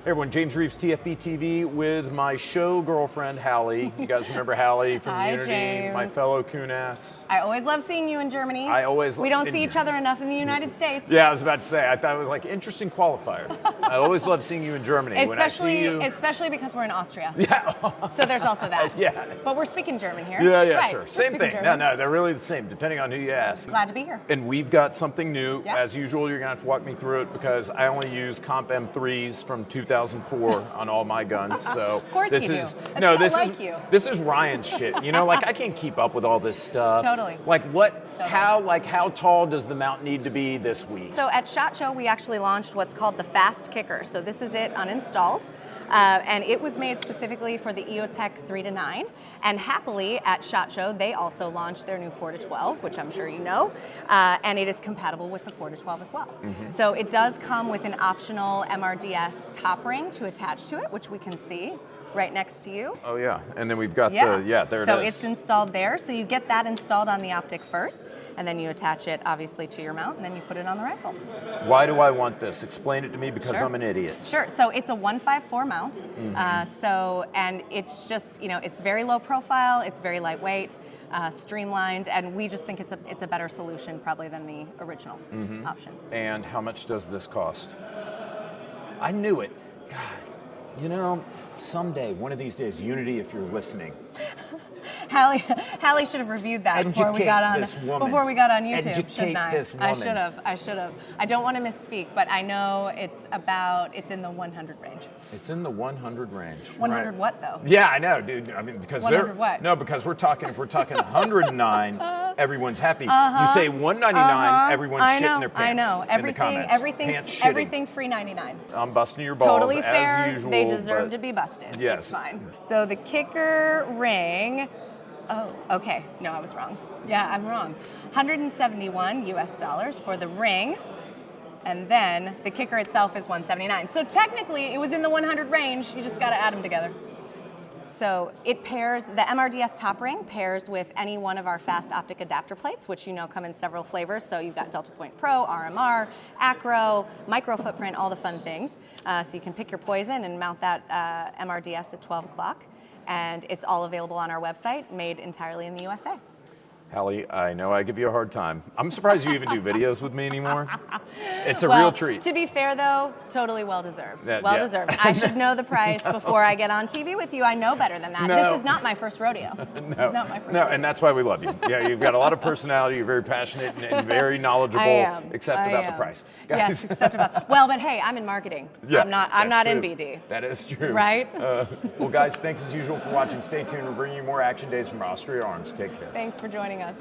Hey everyone, James Reeves, TFBTV, with my show girlfriend, Hallie. You guys remember Hallie from Hi, Unity, James. my fellow coon-ass. I always love seeing you in Germany. We don't see each other enough in the United States. Yeah, I was about to say, I thought it was like interesting qualifier. I always love seeing you in Germany. Especially because we're in Austria. Yeah. So there's also that. Yeah. But we're speaking German here. Yeah, right. sure. Same thing. German. No, they're really the same, depending on who you ask. Glad to be here. And we've got something new. Yeah. As usual, you're gonna have to walk me through it because I only use Comp M3s from 2004 on all my guns. So of course this you is do. no, That's this is you. This is Ryan's shit. You know, like I can't keep up with all this stuff. Totally. Like what? Totally. How tall does the mount need to be this week? So at SHOT Show, we actually launched what's called the FAST KICKR. So this is it uninstalled. And it was made specifically for the EOTech 3-9. And happily, at SHOT Show, they also launched their new 4-12, which I'm sure you know. And it is compatible with the 4-12 as well. Mm-hmm. So it does come with an optional MRDS top ring to attach to it, which we can see right next to you. Oh yeah, and then we've got there it is. So it's installed there. So you get that installed on the optic first, and then you attach it obviously to your mount, and then you put it on the rifle. Why do I want this? Explain it to me because I'm an idiot. Sure, so it's a 154 mount. Mm-hmm. And it's just, it's very low profile, it's very lightweight, streamlined, and we just think it's a better solution probably than the original option. And how much does this cost? I knew it. God. You know, someday, one of these days, Unity, if you're listening. Hallie should have reviewed that before we got on YouTube. Educate this woman. I should have. I don't want to misspeak, but I know it's in the 100 range. It's in the 100 range. 100 right? What though? Yeah, I know, dude. I mean, because 100 what? No, because if we're talking 109, everyone's happy. You say 199, everyone's shitting their pants. I know. Everything free 99. I'm busting your balls totally fair. as usual. They deserve to be busted. Yes. It's fine. So the KICKR ring. Oh, okay. No, I was wrong. Yeah, I'm wrong. $171 US for the ring. And then the KICKR itself is $179. So technically, it was in the 100 range. You just got to add them together. So it pairs, the MRDS top ring pairs with any one of our fast optic adapter plates, which come in several flavors. So you've got Delta Point Pro, RMR, Acro, micro footprint, all the fun things. So you can pick your poison and mount that MRDS at 12 o'clock. And it's all available on our website, made entirely in the USA. Hallie, I know I give you a hard time. I'm surprised you even do videos with me anymore. It's a real treat. To be fair, though, totally well-deserved. Well-deserved. Yeah. I should know the price before I get on TV with you. I know better than that. No. This is not my first rodeo. No, and that's why we love you. Yeah, you've got a lot of personality. You're very passionate and very knowledgeable, except about the price. Guys. Yes, except about. Well, but hey, I'm in marketing. Yeah, I'm not in BD. That is true. Right? Well, guys, thanks as usual for watching. Stay tuned. We're bringing you more Action Days from Austria Arms. Take care. Thanks for joining us.